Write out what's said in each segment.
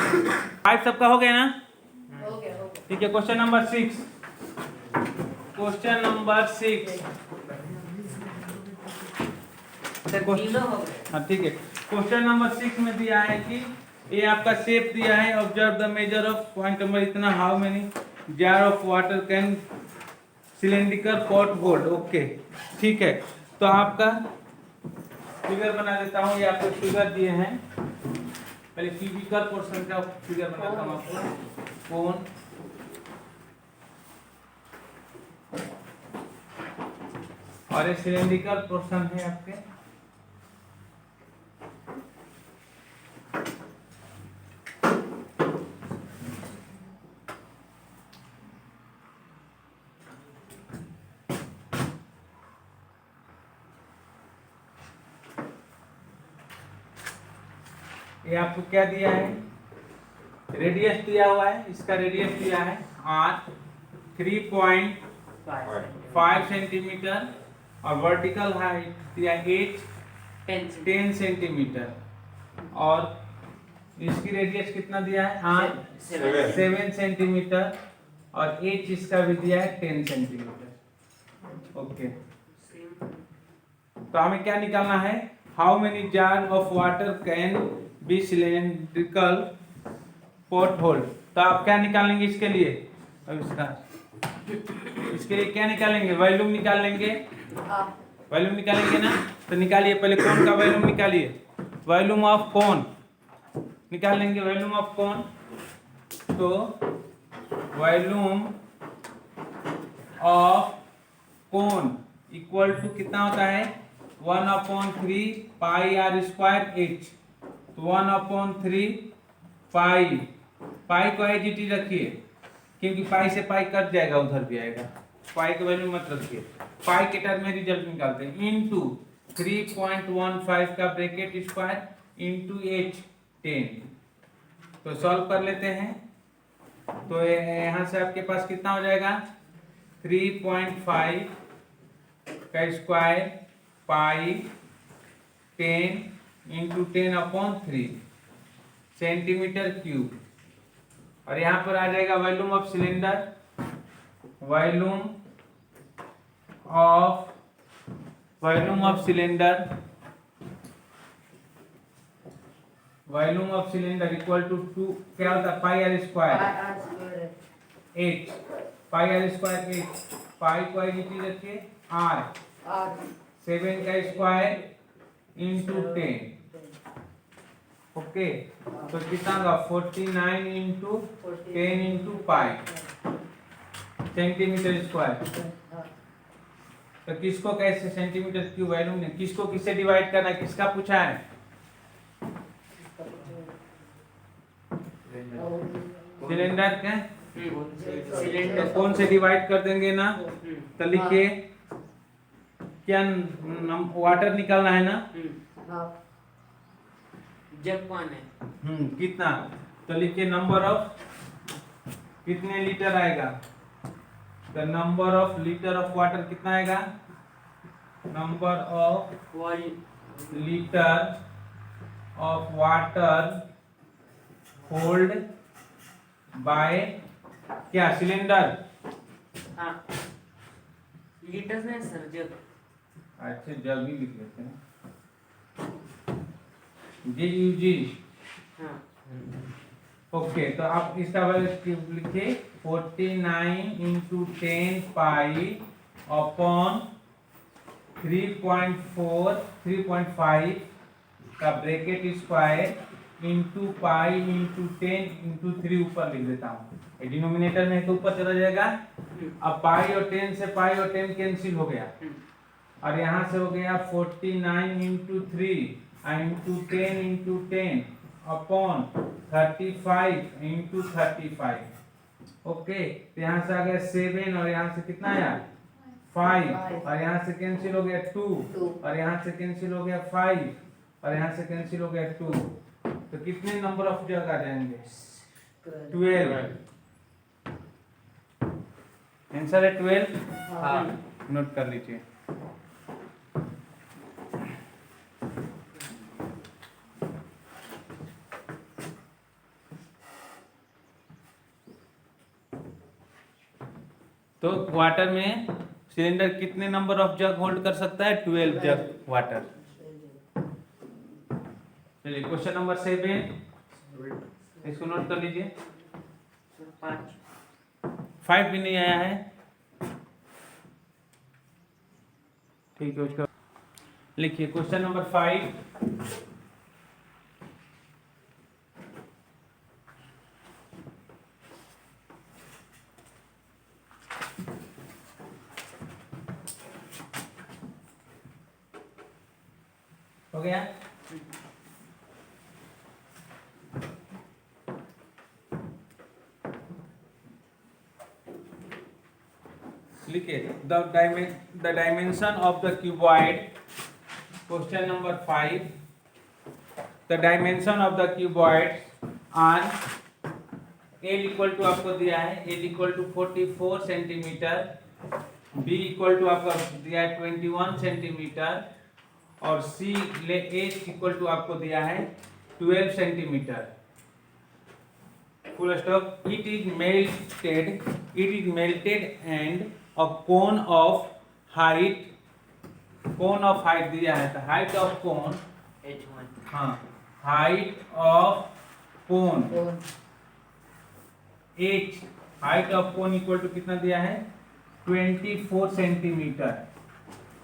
5 सबका हो गया ना? हो गया ठीक है, क्वेश्चन नंबर 6। Question number 6। हाँ ठीक है, क्वेश्चन नंबर 6 में दिया है कि ये आपका शेप दिया है, observe the measure of point number इतना, how many jar of water can cylindrical pot hold. Okay ठीक है, तो आपका फिगर बना देता हूँ। ये आपको फिगर दिए हैं, पहले क्यूबिकल पोर्शन का फिगर बनाता हूँ आपको। कोन और ये सिलेंड्रिकल पोर्शन है आपके। ये आपको क्या दिया है, रेडियस दिया हुआ है, इसका रेडियस दिया है r 3.5 सेंटीमीटर और वर्टिकल हाइट दिया है 10 सेंटीमीटर और इसकी रेडियस कितना दिया है r 7 सेंटीमीटर और h इसका भी दिया है 10 सेंटीमीटर। ओके, तो हमें क्या निकालना है, how many jar of water can be cylindrical pot hold. तो आप क्या निकालेंगे इसके लिए, अब इसके लिए क्या निकालेंगे, वॉल्यूम निकाल लेंगे। वॉल्यूम निकालेंगे ना, तो निकालिए पहले कोन का वॉल्यूम निकालिए। वॉल्यूम ऑफ कोन निकाल लेंगे, वॉल्यूम ऑफ कोन। तो volume of cone equal to कितना होता है, 1/3 पाई आर स्क्वायर एच। तो 1/3 पाई, पाई को एज इट इज रखिए क्योंकि पाई से पाई कट जाएगा, उधर भी आएगा, पाई की वैल्यू मत रखिए। पाई के टर्म में रिजल्ट निकालते हैं, इनटू 3.15 का ब्रैकेट स्क्वायर इनटू एच 10। तो सॉल्व कर लेते हैं, तो यहाँ से आपके पास कितना हो जाएगा, 3.5 का square pi 10 into 10/3 centimetre cube. और यहाँ पर आ जाएगा volume of cylinder, volume of cylinder equal to 2 क्या होता है, pi r square h, pi r square h, pi को एच रखिए आर 7 का स्क्वायर इंटू 10। ओके, तो कितना होगा 49 into 10 into pi centimetre square. तो किसको कैसे सेंटीमीटर क्यूब वैल्यू ने किसको किससे डिवाइड करना है, किसका पूछा है, सिलेंडर के सिलेंडर कौन से डिवाइड कर देंगे ना, तो लिखिए क्या वाटर निकालना है ना, जग कौन है, कितना, तो लिखिए नंबर ऑफ कितने लीटर आएगा, तो number of litre of water कितना आएगा, number of litre of water hold by क्या सिलेंडर, हाँ लीटर्स नहीं सर, जग। अच्छा जग भी लिख लेते हैं, जी। हाँ ओके, तो आप इसका वैल्यू लिखिए 49 इंटू 10 पाई अपॉन 3.5 का bracket square into pi into 10 into 3 ऊपर लिख देता हूँ, डिनोमिनेटर में तो ऊपर चला जाएगा। अब पाई और 10 से पाई और 10 कैंसिल हो गया और यहाँ से हो गया 49 into 3 into 10 into 10 upon 35 into 35। Okay, तो यहाँ से आ गया 7 और यहाँ से कितना आया 5 और यहाँ से कैंसिल हो गया 2 और यहाँ से कैंसिल हो गया 5 और यहाँ से कैंसिल हो गया 2। तो कितने नंबर ऑफ जग आ जाएंगे, 12। आंसर है 12। हाँ नोट कर लीजिए। तो वाटर में सिलेंडर कितने नंबर ऑफ जग होल्ड कर सकता है? 12 जग वाटर। चलिए क्वेश्चन नंबर 7, इसको नोट कर लीजिए। 5 भी नहीं आया है, ठीक है। उसका लिखिए क्वेश्चन नंबर 5। हो गया? लिखिए the dimension of the cuboid. Question number 5, the dimension of the cuboid are L equal to आपको दिया है, L equal to 44 centimetre, B equal to आपको दिया है 21 सेंटीमीटर, और सी एच इक्वल टू आपको दिया है 12 centimetre. Full stop. It is melted and a cone of height दिया है, तो हाइट ऑफ कोन H1 हाँ, height of cone h, height of cone equal to कितना दिया है? 24 centimetre.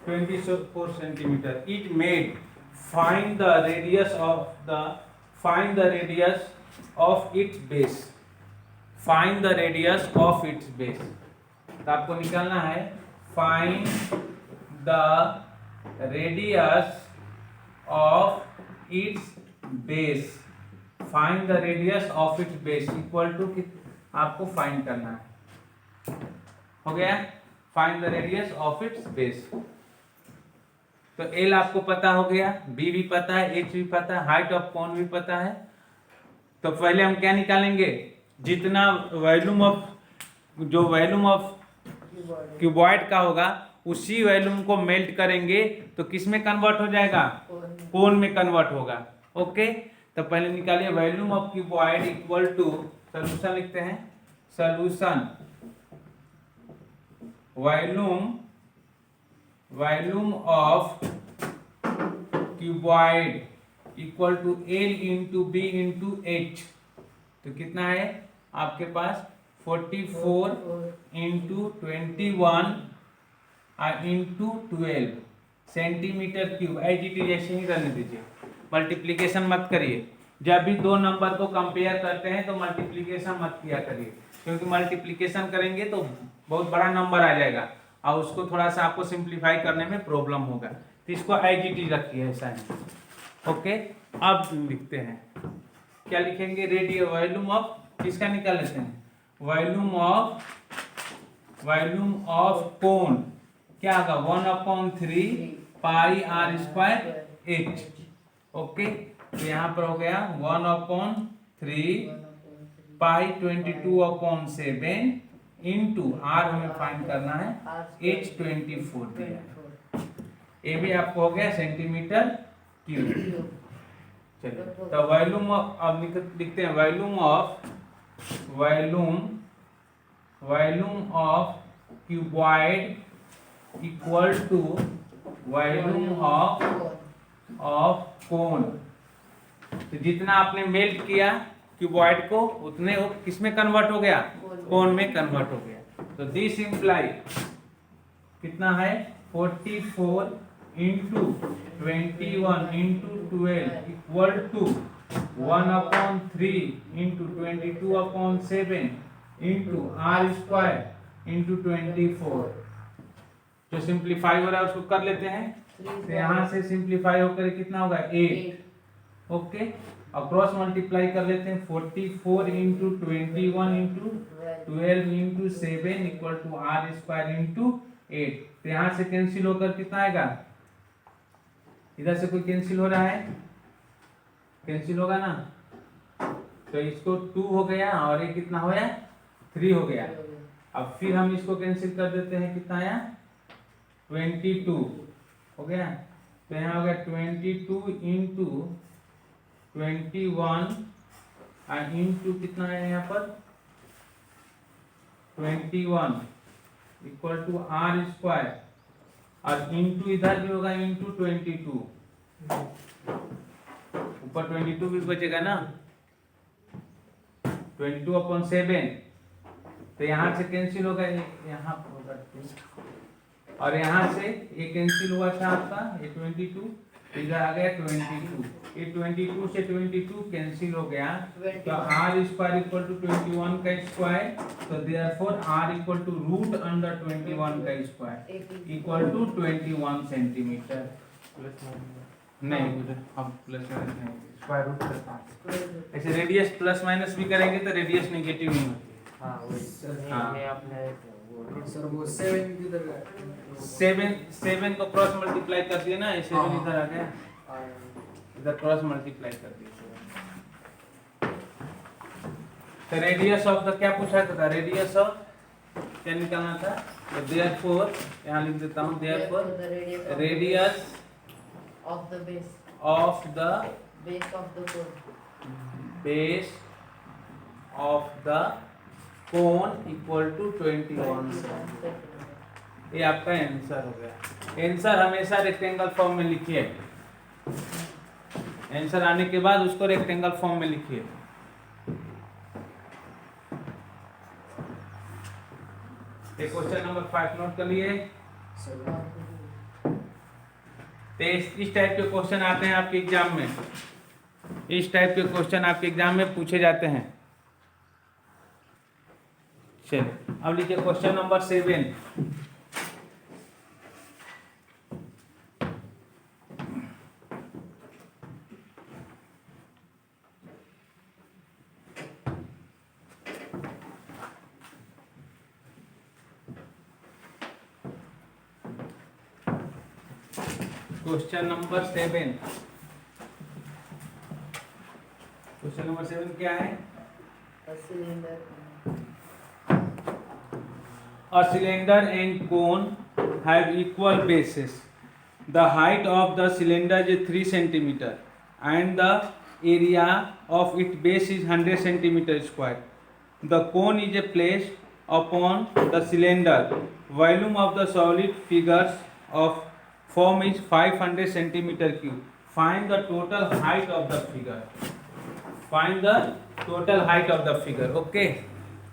24 centimetre. It made find the radius of its base. Find the radius of its base. तो आपको निकालना है find the radius of its base. Find the radius of its base equal to आपको find करना है। हो गया? Find the radius of its base. तो एल आपको पता हो गया, बी भी पता है, एच भी पता है, हाइट ऑफ कोन भी पता है। तो पहले हम क्या निकालेंगे? जितना वॉल्यूम ऑफ क्यूबॉइड का होगा उसी वॉल्यूम को मेल्ट करेंगे तो किस में कन्वर्ट हो जाएगा? कोन में कन्वर्ट होगा। ओके, तो पहले निकालिए volume of cuboid equal to, solution लिखते हैं, solution volume of cuboid equal to L into B into H. तो कितना है आपके पास? 44 into 21 into 12 centimetre cube. IGT जैसे ही रहने दीजिए, मल्टीप्लीकेशन मत करिए। जब भी दो नंबर को कंपेयर करते हैं तो मल्टीप्लीकेशन मत किया करिए, क्योंकि मल्टीप्लीकेशन करेंगे तो बहुत बड़ा नंबर आ जाएगा और उसको थोड़ा सा आपको सिंप्लीफाई करने में प्रॉब्लम होगा। तो इसको IGT रखिए ऐसा है। ओके, अब लिखते हैं, क्या लिखेंगे? रेडियो वॉल्यूम ऑफ, किसका निकाल लेते हैं? वॉल्यूम ऑफ कोन क्या होगा? 1/3 पाई आर स्क्वायर एच। ओके, तो यहाँ पर हो गया 1/3 पाई 22/7 इंटू आर हमें फाइंड करना है H 24 दिया है। ये भी आपको हो गया सेंटीमीटर क्यूब। चलिए, तो वॉल्यूम ऑफ, अब लिखते हैं volume of cuboid equal to volume of cone. तो जितना आपने मेल्ट किया क्यूबॉइड को उतने वो किस में कन्वर्ट हो गया? कोन में कन्वर्ट हो गया। तो दिस इम्प्लाई कितना है? 44 into 21 into 12 equal to 1/3 into 22/7 into R square into 24। जो सिंप्लीफाई हो रहा है उसको कर लेते हैं। तो यहाँ से सिंप्लीफाई होकर कितना होगा? 8। ओके, और क्रॉस मल्टीप्लाई कर लेते हैं। 44 into 21 into 12 into 7 equal to R square into 8। तो यहाँ से कैंसिल होकर कितना आएगा? इधर से कोई कैंसिल हो रहा है? कैंसिल होगा ना, तो इसको 2 हो गया और ये कितना हो गया? 3 हो गया। अब फिर हम इसको कैंसिल कर देते हैं, कितना आया? 22 हो गया। तो यहाँ हो गया 22 इंटू 21 इंटू कितना है यहाँ पर? 21 इक्वल टू आर स्क्वायर और इंटू इधर भी होगा इंटू 22, ऊपर 22 भी बचेगा ना, 22/7, तो यहाँ से कैंसिल होगा, यहाँ होगा 2, और यहाँ से ये कैंसिल हुआ था आपका, ये 22 इधर आ गया 22, ये 22 से 22 कैंसिल हो गया, तो आर स्क्वायर इक्वल टू 21 का स्क्वायर, तो therefore R equal to root under 21 का स्क्वायर इक्वल टू 21 सेंटीमीटर। नहीं अब प्लस माइनस नहीं, स्क्वायर रूट करता है। ऐसे रेडियस प्लस माइनस भी करेंगे तो रेडियस नेगेटिव नहीं होती। हाँ वही हाँ। ये आपने सर वो 7 किधर गया? 7 को क्रॉस मल्टीप्लाई कर दिया ना, ये 7 हाँ। इधर आ गया, इधर क्रॉस मल्टीप्लाई कर दिया। तो रेडियस ऑफ द क्या पूछा था, रेडियस ऑफ क्या निकालना था, तो देयरफॉर यहाँ लिख देता हूँ, therefore radius of the base of the of the cone base of the cone equal to 21 centimetre. ये आपका आंसर हो गया। आंसर हमेशा रेक्टेंगल फॉर्म में लिखिए, आंसर आने के बाद उसको रेक्टेंगल फॉर्म में लिखिए। क्वेश्चन नंबर 5 नोट कर लिए। तो इस टाइप के क्वेश्चन आते हैं आपके एग्जाम में, इस टाइप के क्वेश्चन आपके एग्जाम में पूछे जाते हैं। चलिए अब लिखिए question number 7। Question number 7, question number 7 क्या है, a cylinder a cylinder and cone have equal bases. The height of the cylinder is 3 centimeter and the area of its base is 100 centimeter square. The cone is placed upon the cylinder. Volume of the solid figures of form is 500 centimeter cube. Find the total height of the figure. Find the total height of the figure. Okay.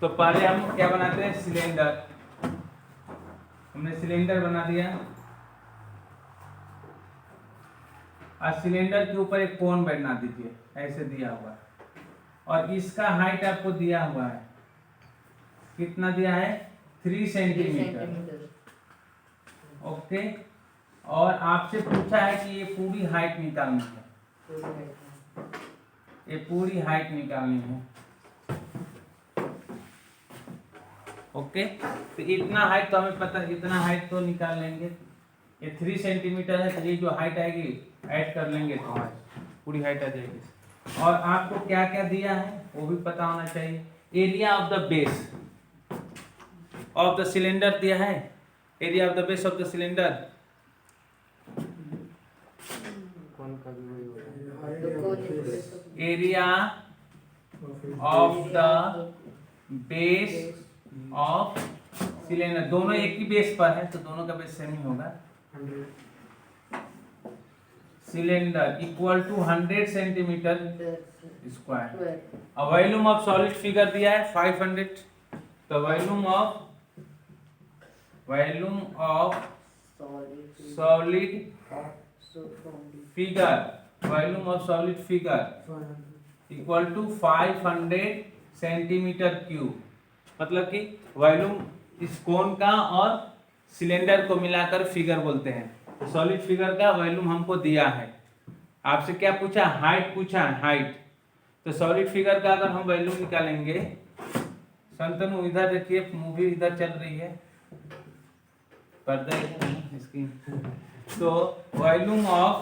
तो पहले हम क्या बनाते हैं, cylinder, हमने cylinder बना दिया और सिलेंडर के ऊपर एक कोन बैठना दीजिए, ऐसे दिया हुआ, और इसका हाइट आपको दिया हुआ है, कितना दिया है, 3 सेंटीमीटर। ओके, और आपसे पूछा है कि ये पूरी हाइट निकालनी है, ये पूरी हाइट निकालनी है। ओके, तो इतना हाइट तो हमें पता है, इतना हाइट तो निकाल लेंगे, ये 3 सेंटीमीटर है, तो ये जो हाइट आएगी ऐड कर लेंगे तो पूरी हाइट आ जाएगी। और आपको क्या क्या दिया है वो भी पता होना चाहिए। Area of the base of the cylinder दिया है, area of the base of the cylinder, कौन का भी वही होगा। Area of the base of cylinder, दोनों एक ही बेस पर है तो दोनों का बेस सेम ही होगा। Cylinder equal to 100 centimetre square. अब वॉल्यूम ऑफ सॉलिड फिगर दिया है 500, तो volume of solid figure, volume of solid figure equal to 500 centimetre cube, मतलब कि वॉल्यूम इस कोन का और सिलेंडर को मिलाकर फिगर बोलते हैं। तो सॉलिड फिगर का वॉल्यूम हमको दिया है, आपसे क्या पूछा, हाइट पूछा, हाइट। तो सॉलिड फिगर का अगर हम वॉल्यूम निकालेंगे, संतनु इधर देखिए, मूवी इधर चल रही है, पर्दा इसकी, तो volume of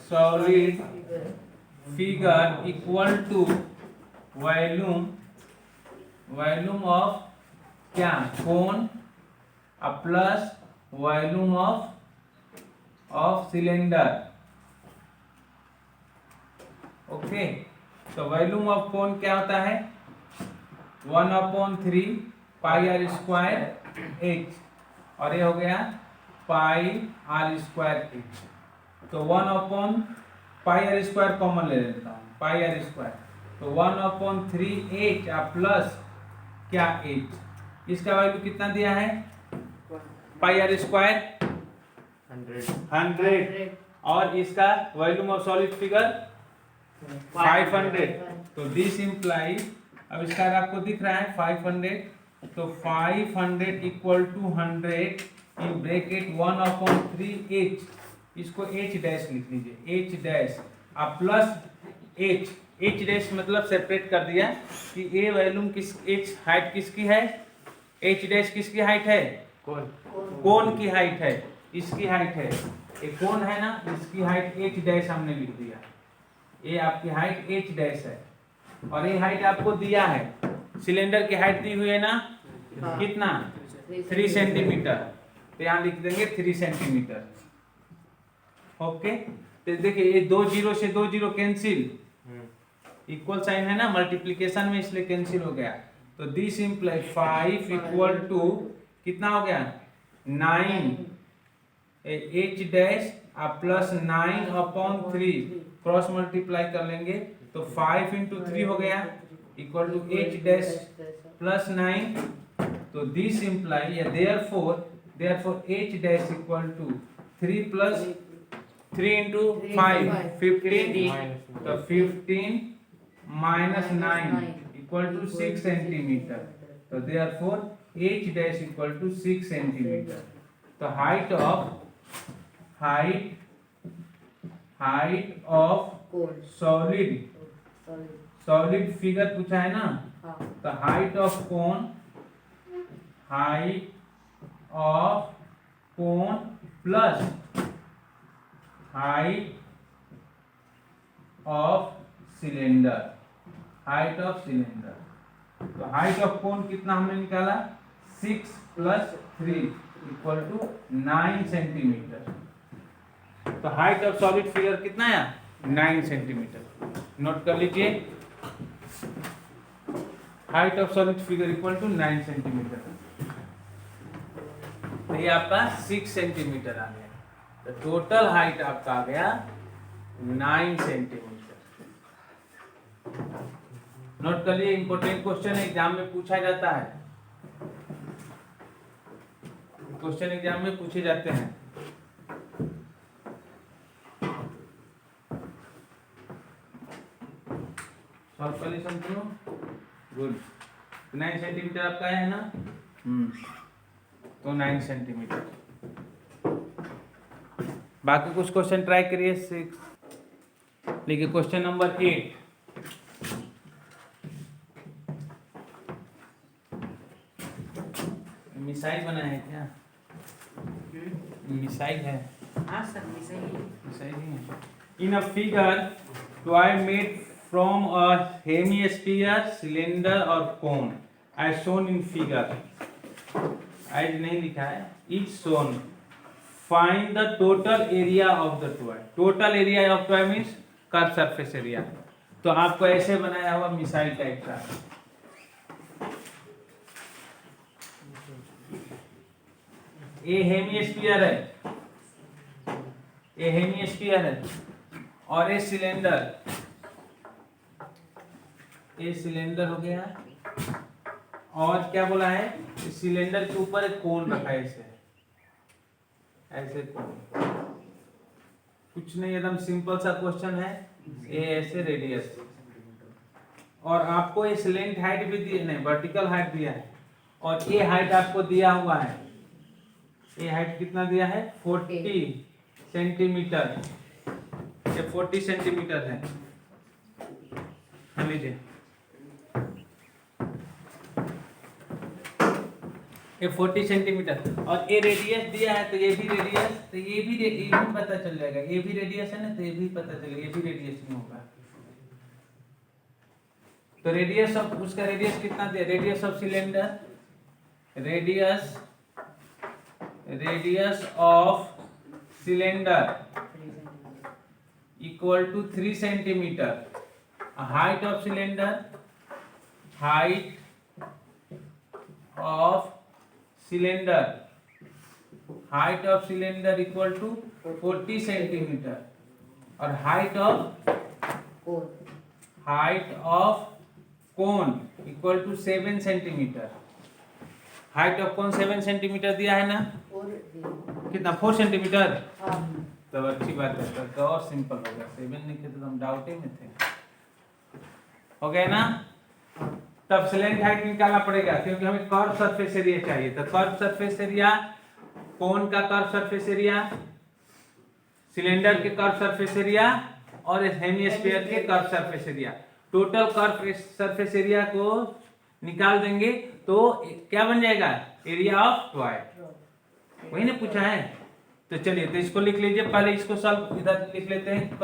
solid figure equal to volume of क्या, cone plus volume of cylinder. Okay, तो वॉल्यूम ऑफ कोन क्या होता है, 1/3 पाई आर स्क्वायर एच, और ये हो गया पाई आर स्क्वायर एच। तो 1 पाई आर स्क्वायर कॉमन ले लेता हूँ, पाई आर स्क्वायर, तो 1/3 एच प्लस क्या एच, इसका वैल्यू कितना दिया है पाई आर स्क्वायर 100, और इसका वॉल्यूम ऑफ सॉलिड फिगर 500। तो दिस इम्प्लाई, अब इसका आपको दिख रहा है 500, तो 500 equal to 100 in bracket 1/3 H, इसको एच डैश लिख लीजिए, एच डैश अब प्लस एच, एच डैश मतलब सेपरेट कर दिया कि ए वॉल्यूम किस, एच हाइट किसकी है, एच डैश किसकी हाइट है, कोन की हाइट है, इसकी हाइट है, ये कोन है ना, इसकी हाइट एच डैश हमने लिख दिया, ये आपकी हाइट एच डैश है, और ये हाइट आपको दिया है, सिलेंडर की हाइट दी हुई है ना, हाँ। कितना 3 सेंटीमीटर, तो यहाँ लिख देंगे 3 सेंटीमीटर। ओके, तो देखिए ये 2 जीरो से 2 जीरो कैंसिल, इक्वल साइन है ना मल्टीप्लिकेशन में, इसलिए कैंसिल हो गया। तो दिस इम्प्लाई 5 इक्वल टू कितना हो गया 9 H dash plus 9/3, cross multiply कर लेंगे तो 5 इंटू 3 हो गया equal to H dash plus 9। तो दिस इम्प्लाई या therefore H dash equal to 3 plus 3 into 5 15, तो 15 माइनस 9 इक्वल टू 6 सेंटीमीटर। तो therefore H dash equal to 6 centimetre. तो हाइट ऑफ सॉलिड फिगर पूछा है ना, तो height of cone plus height of cylinder, तो हाइट ऑफ कोन कितना हमने निकाला 6 प्लस 3 इक्वल टू 9 सेंटीमीटर। तो हाइट ऑफ सॉलिड फिगर कितना है 9 सेंटीमीटर। नोट कर लीजिए, height of solid figure equal to 9 centimetre. तो ये आपका 6 सेंटीमीटर आ गया, तो टोटल हाइट आपका आ गया 9 सेंटीमीटर। नोट कर लिए, इंपॉर्टेंट क्वेश्चन एग्जाम में पूछा जाता है, क्वेश्चन एग्जाम में पूछे जाते हैं। सॉल्व कर ली समझो, गुड। 9 सेंटीमीटर आपका है ना, तो 9 सेंटीमीटर। बाकी कुछ क्वेश्चन ट्राई करिए 6। देखिए क्वेश्चन नंबर 8, मिसाइल बना है क्या, मिसाइल है, मिसाइल ही है। In a figure toy made from a hemisphere, cylinder और cone as shown in figure, as नहीं लिखा है, is shown, find the total area of the toy. Total area of toy means curve surface area. तो आपको ऐसे बनाया हुआ missile type का, ये हेमिस्फीयर है, ये हेमिस्फीयर है, और ये सिलेंडर, ये सिलेंडर हो गया, और क्या बोला है, सिलेंडर के ऊपर एक कोन रखा है, ऐसे कोन, कुछ नहीं, एकदम सिंपल सा क्वेश्चन है। ये ऐसे रेडियस, और आपको इस लेंथ हाइट भी दी नहीं, वर्टिकल हाइट दिया है, और ये हाइट आपको दिया हुआ है, ये हाइट कितना दिया है 40 सेंटीमीटर, ये 40 सेंटीमीटर है, लीजिए ये 40 सेंटीमीटर, और ये रेडियस दिया है, तो ये भी रेडियस, तो ये भी पता चल जाएगा, ये भी रेडियस है ना, तो ये भी पता चलेगा, ये भी रेडियस नहीं होगा। तो रेडियस ऑफ, उसका रेडियस कितना दिया, radius of cylinder, radius of cylinder equal to 3 centimetre, height of cylinder, height of cylinder, height of cylinder equal to 40 centimetre और height of cone equal to 7 centimetre. Height of cone 7 centimetre दिया है ना, 4 कितना 4 centimetre. हाँ तो अच्छी बात है, तो और सिंपल हो गया, 7 लिखे तो हम डाउट ही में थे। हो गया ना। तब स्लैंट हाइट निकालना पड़ेगा क्योंकि हमें कर्व सरफेस एरिया चाहिए। तो कर्व सरफेस एरिया, कोन का कर्व सरफेस एरिया, सिलेंडर के कर्व सरफेस एरिया और हेमिस्फीयर के curve surface area, total curve surface area को निकाल देंगे तो क्या बन जाएगा, एरिया ऑफ टॉय। वही ने पूछा है। तो चलिए तो इसको लिख लीजिए, पहले इसको सॉल्व इधर लिख लेते हैं।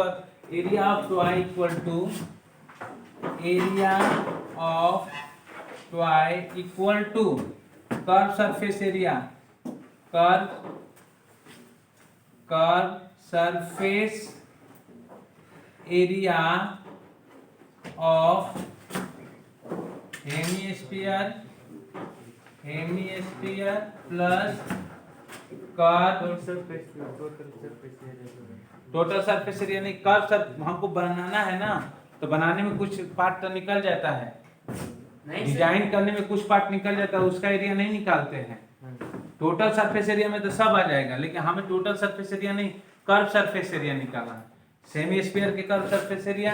Area of toy equal to area of toy equal to curve surface area, curve surface area of hemisphere plus curve total surface area, नहीं कर्व सर हमको बनाना है ना, तो बनाने में कुछ पार्ट तो निकल जाता है, डिजाइन करने में कुछ पार्ट निकल जाता है, उसका एरिया नहीं निकालते हैं। टोटल सरफेस एरिया में तो सब आ जाएगा, लेकिन हमें टोटल सरफेस एरिया नहीं, कर्व सरफेस एरिया निकालना है। सेमी स्फीयर के curve surface area,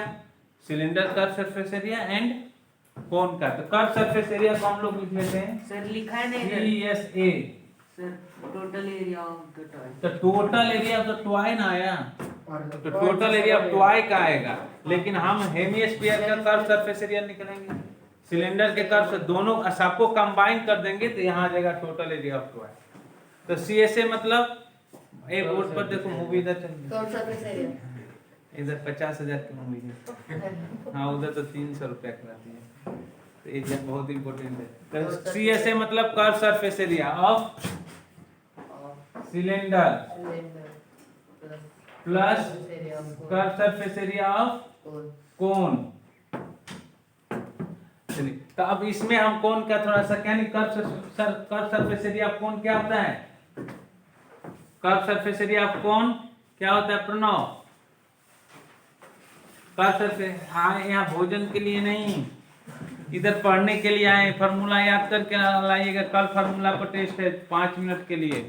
cylinder curve surface area and कोन का। तो कर्व सरफेस एरिया को हम लोग लिख लेते हैं सर लिखा है नहीं CSA। Sir total area of the toy. तो total area of the toy ना आया, तो टोटल एरिया ऑफ टॉय का आएगा, लेकिन हम हेमिस्फीयर का कर्व सरफेस एरिया निकालेंगे, सिलेंडर के कर्व से दोनों सबको कंबाइन कर देंगे तो यहाँ आ जाएगा टोटल एरिया ऑफ टॉय। तो CSA मतलब एक बोर्ड पर देखो मूवी इधर चल रही कर्व सरफेस एरिया है, इधर 50,000 की मूवी है, हाँ उधर तो 300 रुपया कराती है, तो एरिया बहुत इंपॉर्टेंट है। तो CSA मतलब curve surface area of cylinder plus curve surface area of cone. चलिए तो अब इसमें हम कोन का थोड़ा सा क्या नहीं, curve surface area of cone क्या होता है, curve surface area of cone क्या होता है प्रणव, कर्व सरफेस। हाँ यहाँ भोजन के लिए नहीं, इधर पढ़ने के लिए आए, फार्मूला याद करके लाइएगा, कल फार्मूला पर टेस्ट है 5 मिनट के लिए,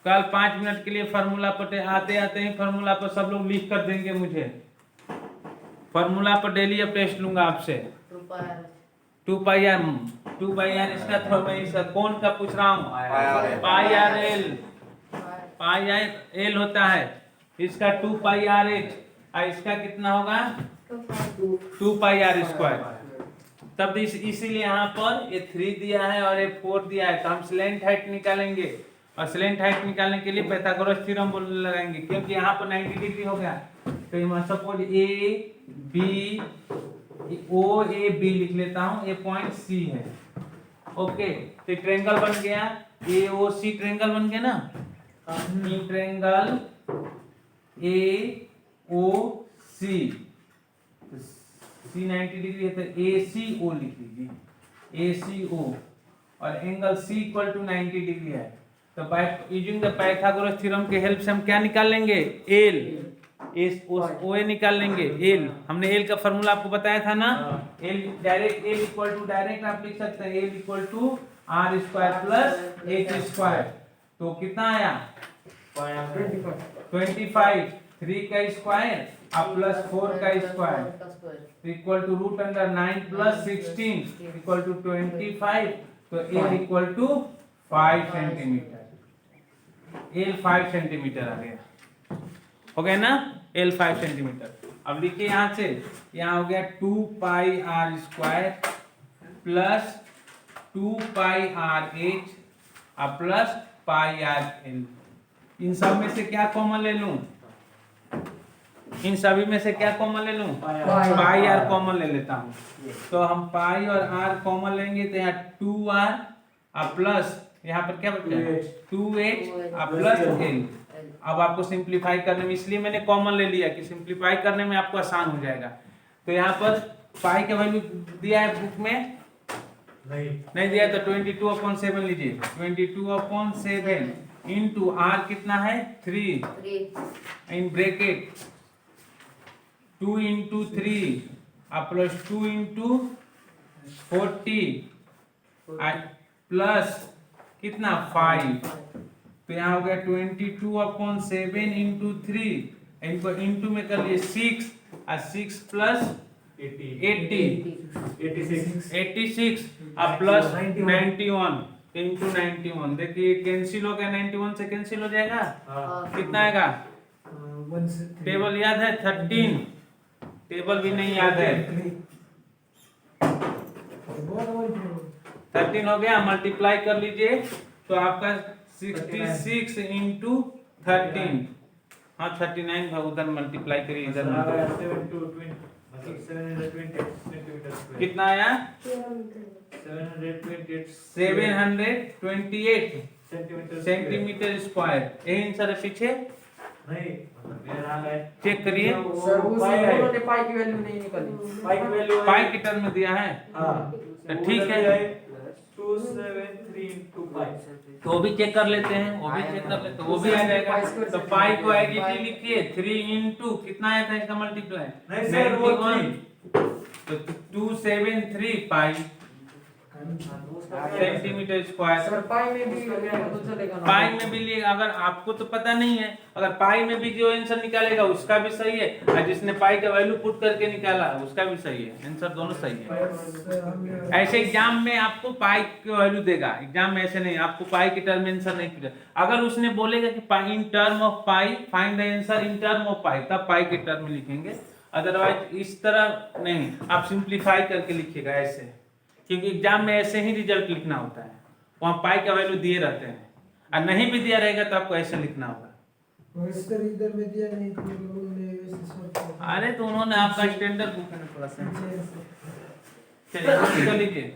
कल 5 मिनट के लिए फार्मूला पर आते आते ही फार्मूला पर सब लोग लिख कर देंगे मुझे, फार्मूला पर डेली अब टेस्ट लूंगा आपसे। 2 पाई आर इसका थोड़ा मैं इसका कौन का पूछ रहा हूँ, पाई आर एल होता है, इसका 2 पाई आर एच, इसका कितना होगा 2 पाई आर स्क्वायर। तब इसीलिए यहाँ पर ये 3 दिया है और ये 4 दिया है, तो हम स्लैंट हाइट निकालेंगे, और स्लैंट हाइट निकालने के लिए पाइथागोरस थ्योरम लगाएंगे, क्योंकि यहाँ पर 90 डिग्री हो गया। तो सपोज ओ ए बी लिख लेता हूँ, ये पॉइंट सी है, ओके। तो ट्रायंगल बन गया, ए ओ सी ट्रायंगल बन गया ना, triangle A O C, C 90 degree है तो ए सी ओ लिख लीजिए, ए सी ओ, और angle C equal to 90 degree है। तो by using the Pythagoras theorem के हेल्प से हम क्या निकाल लेंगे, एल, ओ ए निकाल लेंगे, एल। हमने एल का फॉर्मूला आपको बताया था ना, L direct, L equal to direct आप लिख सकते हैं, L equal to R square plus H square. तो कितना आया 25, 3 का स्क्वायर अब प्लस 4 का square equal to root under 9 plus 16 equal to 25। तो L equal to 5 centimetre, L 5 centimetre आ गया, हो गया ना, एल 5 सेंटीमीटर। अब लिखिए यहाँ से, यहाँ हो गया 2 pi r square plus 2 pi r h plus pi r l. इन सब में से क्या कॉमन ले लूं, इन सभी में से क्या कॉमन ले लूं, पाई आर कॉमन ले लेता हूं। तो हम पाई और आर कॉमन लेंगे तो यहाँ 2r प्लस यहाँ पर क्या बचा है 2h प्लस l। अब आपको सिंप्लीफाई करने में, इसलिए मैंने कॉमन ले लिया कि सिंप्लीफाई करने में आपको आसान हो जाएगा। तो यहाँ पर पाई का वैल्यू दिया है बुक में नहीं दिया तो 22/7 लीजिए। 22/7 इंटू आर कितना है 3 3. In bracket 2 into 3 plus 2 into 40 plus कितना 5। तो यहाँ हो गया 22/7 इंटू 3, इनको इंटू में कर लिए 6 और 6 प्लस 80 86 और प्लस 91 इंटू 91। देखिए कैंसिल हो गया, 91 से कैंसिल हो जाएगा। कितना आएगा? टेबल याद है 13, टेबल भी नहीं याद है। 13 हो गया, मल्टीप्लाई कर लीजिए तो आपका 66 इंटू 13, हाँ 39 का उधर मल्टीप्लाई करिए, इधर कितना आया 728 सेंटीमीटर स्क्वायर। यही आंसर है पीछे, चेक करिए। सर उन्होंने पाई की वैल्यू नहीं निकाली। पाई की टर्म में दिया है तो ठीक है, 273 into 5 तो वो भी चेक कर लेते हैं, वो भी चेक कर लेते हैं, वो भी आ जाएगा। तो पाई को एडिटी लिखिए 3 इंटू कितना आया था इसका मल्टीप्लाई नहीं सर, वो 91, तो 273 पाई सेंटीमीटर स्क्वायर। सर पाई में भी तो चलेगा ना। पाई में भी लिए, अगर आपको तो पता नहीं है, अगर पाई में भी जो आंसर निकालेगा उसका भी सही है, और जिसने पाई का वैल्यू पुट करके निकाला उसका भी सही है, आंसर दोनों सही है। ऐसे एग्जाम में आपको पाई की वैल्यू देगा, एग्जाम में ऐसे नहीं आपको पाई की टर्म में आंसर नहीं देगा। अगर उसने बोलेगा कि pi in term of pi find the answer in term of pi, तब पाई की टर्म में लिखेंगे, अदरवाइज इस तरह नहीं, आप सिंप्लीफाई करके लिखिएगा ऐसे, क्योंकि एग्जाम में ऐसे ही रिजल्ट लिखना होता है, वहाँ पाई का वैल्यू दिए रहते हैं, और नहीं भी दिया रहेगा तो आपको ऐसे लिखना होगा। इधर में दिया नहीं तो उन्होंने वैसे सॉल्व किया। अरे तो उन्होंने आपका स्टैंडर्ड बुक में थोड़ा सा चलिए कॉपी कर लीजिए।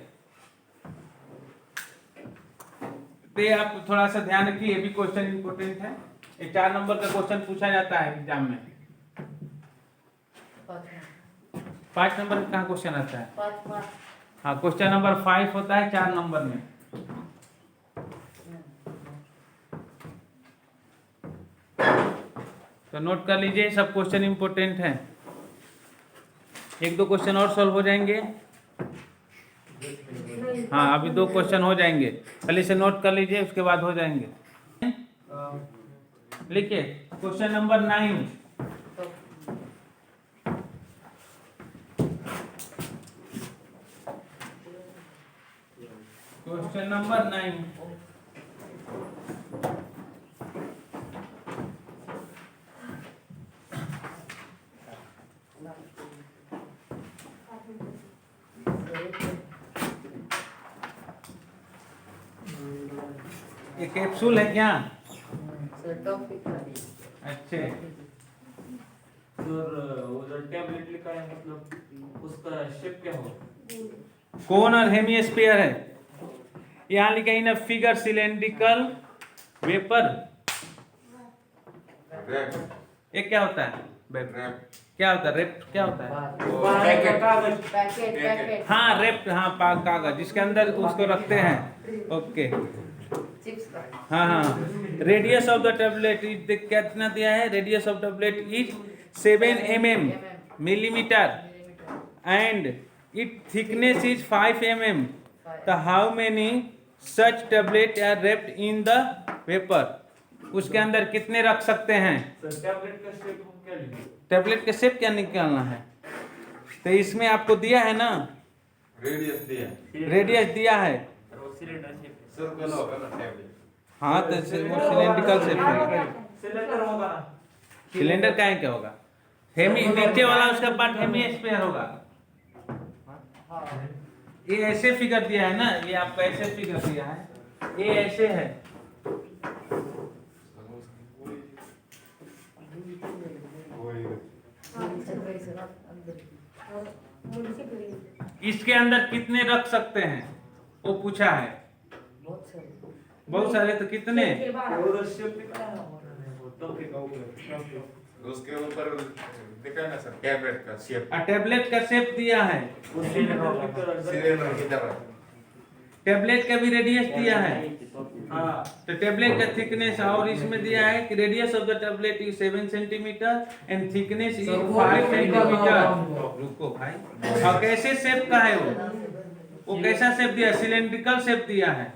तो ये आप थोड़ा सा ध्यान रखिए, ये भी क्वेश्चन इंपॉर्टेंट है, ये 4 नंबर का क्वेश्चन पूछा जाता है एग्जाम में। 5 नंबर का कहाँ क्वेश्चन आता है? 5. हाँ, क्वेश्चन नंबर 5 होता है 4 नंबर में। तो नोट कर लीजिए, सब क्वेश्चन इंपॉर्टेंट हैं। 1-2 क्वेश्चन और सॉल्व हो जाएंगे। हाँ, अभी 2 क्वेश्चन हो जाएंगे, पहले इसे नोट कर लीजिए, उसके बाद हो जाएंगे। लिखिए क्वेश्चन नंबर 9। क्वेश्चन नंबर 9, ये कैप्सूल है क्या? सर टॉपिक अच्छे, सर वो जो टैबलेट लिखा है मतलब उसका शेप क्या होगा? कौन और हेमिस्फीयर है, यहाँ लिखा इन फिगर सिलेंड्रिकल वेपर। ये क्या होता है? क्या होता है? रेप क्या होता है? पैकेट हाँ रेप, हाँ कागज जिसके अंदर उसको रखते हैं। ओके, चिप्स का हाँ हाँ। Radius of the tablet is, कितना दिया है? Radius of tablet is 7 mm millimetre and it thickness is 5 mm। तो how many such tablet are wrapped in the paper? उसके अंदर कितने रख सकते हैं? सर टैबलेट का शेप हम क्या लिखेंगे? टेबलेट का शेप क्या निकालना है? तो इसमें आपको दिया है ना, रेडियस दिया, रेडियस दिया है। वो सिलेंडर शेप सर्कल होगा ना टेबलेट। हाँ तो वो सिलेंड्रिकल शेप होगा। सिलेंडर होगा ना? सिलेंडर का है क्या होगा? हेमी, नीचे वाला उसका पार्ट हेमिस्फीयर होगा। ये ऐसे फिगर दिया है ना, ये आपका ऐसे फिगर दिया है, ये ऐसे है। इसके अंदर कितने रख सकते हैं वो पूछा है। बहुत सारे तो कितने? वो शेप लिखा है ना वो टॉपिक का ऊपर उसके ऊपर दिखा ना सर टेबलेट का शेप, टेबलेट का शेप दिया है। वो सिलेंडर लिखकर सिलेंडर की तरह। टेबलेट का भी रेडियस दिया है। हाँ, तो टेबलेट का थिकनेस और इसमें दिया है कि radius of the tablet is 7 centimetre and thickness is 5 centimetre. रुको भाई, और कैसे शेप का है वो कैसा शेप दिया? सिलेंड्रिकल शेप दिया है।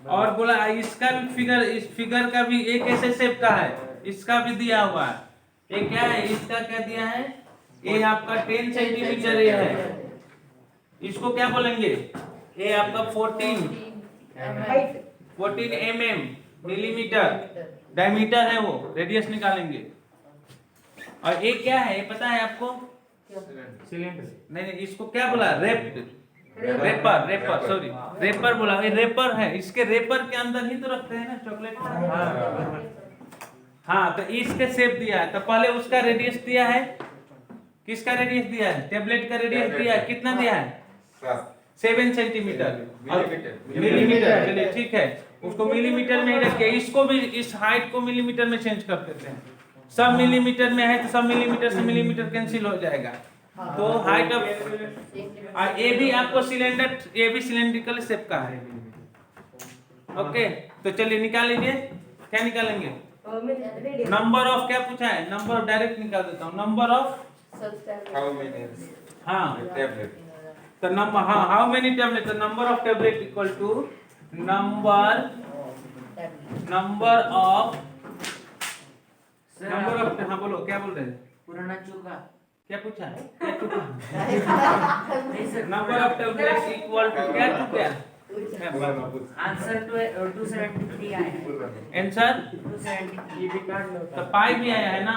और बोला इसका भी फिगर, इस फिगर का भी एक ऐसे शेप का है, इसका भी दिया हुआ है। ये क्या है? इसका क्या दिया है? ये आपका 10 सेंटीमीटर ये है। इसको क्या बोलेंगे? ये आपका 14 mm मिलीमीटर डायमीटर है, वो रेडियस निकालेंगे। और ये क्या है, ये पता है आपको? सिलेंडर। नहीं, इसको क्या बोला? रेपर सॉरी, रेपर बोला। ये रेपर है, इसके रेपर के अंदर ही तो रखते हैं ना चॉकलेट। हाँ, तो इसके शेप दिया है। तो पहले उसका रेडियस दिया है। किसका रेडियस दिया है? टेबलेट का रेडियस दिया है। कितना दिया है? 7 सेंटीमीटर मिलीमीटर। चलिए ठीक है, उसको मिलीमीटर में ही रखिए। इसको भी, इस हाइट को मिलीमीटर में चेंज कर देते हैं। सब मिलीमीटर में है तो सब मिलीमीटर से मिलीमीटर कैंसिल हो जाएगा। तो हाइट ऑफ ये भी आपको सिलेंडर, ये भी सिलेंड्रिकल शेप का है। ओके, तो चलिए निकाल लीजिए। क्या निकालेंगे? नंबर ऑफ, क्या पूछा है? नंबर डायरेक्ट निकाल देता हूँ। नंबर ऑफ, How many हाँ tablet? तो नंबर, हाँ how many tablet, number of tablet equal to number of sir हाँ बोलो, क्या बोल रहे हैं? पुराना चूका। क्या पूछा? क्या चुका? नहीं sir, number of tablets equal to क्या चुका? आंसर 273 आया है। आंसर 273। ये भी काट लो। तो पाई भी आया है ना,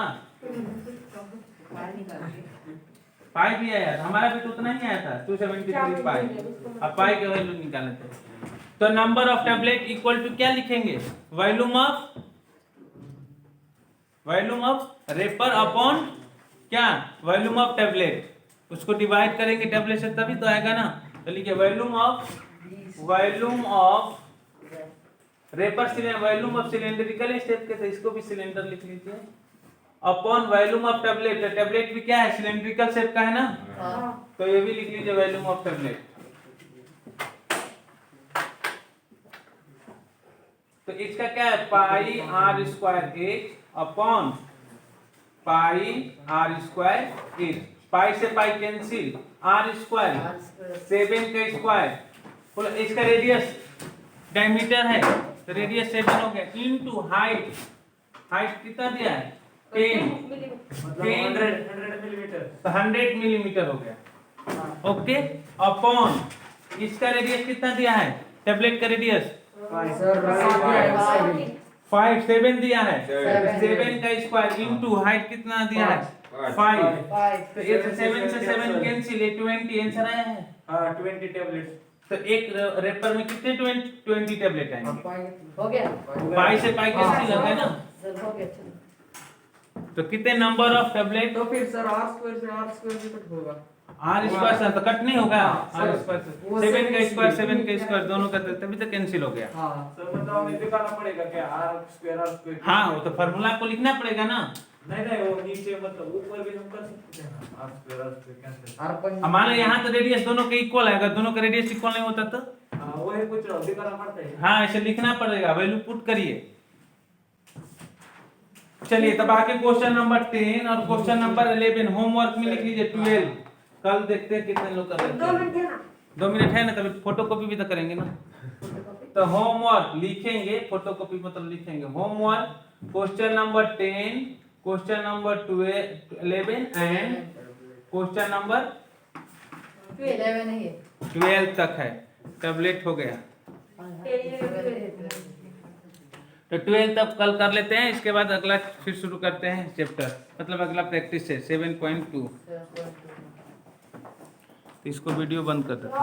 पाई भी आया था। हमारा भी तो उतना ही आया था, 273 पाई। अब पाई का वैल्यू निकालना थे। तो number of tablet equal to क्या लिखेंगे? वॉल्यूम ऑफ रेपर अपॉन क्या? Volume of tablet. उसको डिवाइड करेंगे टेबलेट से तभी तो आएगा ना। तो लिखिए volume of wrapper, volume of cylindrical shape के, तो इसको भी सिलेंडर लिख लीजिए। Upon volume of tablet, tablet भी क्या है? सिलेंड्रिकल शेप का है ना, तो ये भी लिख लीजिए वॉल्यूम ऑफ टेबलेट। तो इसका क्या है? Pi r square h upon pi r square h. Pi से पाई कैंसिल, आर स्क्वायर 7 का स्क्वायर, बोलो इसका रेडियस डायमीटर है तो रेडियस 7 हो गया, इनटू हाइट। हाइट कितना दिया है? 10 मतलब 100 मिलीमीटर। तो 100 मिलीमीटर हो गया। ओके, अपॉन इसका रेडियस कितना दिया है? टेबलेट का रेडियस सर 7 दिया है। 7 7 का स्क्वायर इनटू हाइट कितना दिया है? 5। तो ये 7 से 7 कैंसिल, 20 आंसर आया है। हाँ 20 टेबलेट्स। तो एक रेपर में कितने 20 टेबलेट आएंगे? हो गया पाई से पाई कैंसिल हो गया ना। सर, हो गया चलो। तो कितने नंबर ऑफ टेबलेट? तो फिर सर r स्क्वायर से r स्क्वायर भी कट होगा। आर स्क्वायर से तो कट नहीं होगा। हाँ, आर सर, स्क्वायर वो से 7 का 7 स्क्वायर 7 का स्क्वायर दोनों का तभी तो कैंसिल हो गया। हाँ सर मतलब हमें दिखाना पड़ेगा क्या? R square. हाँ, वो तो फार्मूला को लिखना पड़ेगा ना। नहीं वो नीचे मतलब ऊपर भी हम कर सकते हैं ना। Are square cancel. r पर हमारे यहाँ तो रेडियस दोनों के इक्वल है। अगर दोनों का रेडियस इक्वल नहीं होता तो हाँ वही पूछ रहा हूँ, दिखाना पड़ता है। हाँ, ऐसे लिखना पड़ेगा। वैल्यू पुट करिए। चलिए तब आके क्वेश्चन नंबर 10 और क्वेश्चन नंबर 11 होमवर्क में लिख लीजिए 12। कल देखते हैं कितने लोग कर लेते हैं। 2 मिनट है ना, तभी फोटोकॉपी भी तो करेंगे ना। तो होमवर्क लिखेंगे, फोटोकॉपी मतलब लिखेंगे। Homework question number 10, question number 11 and question number 11 नहीं है 12 तक है। टेबलेट हो गया। तो 12 तक कल कर लेते हैं। इसके बाद अगला फिर शुरू करते हैं चैप्टर, मतलब अगला प्रैक्टिस है 7.2। तो इसको वीडियो बंद कर देते हैं।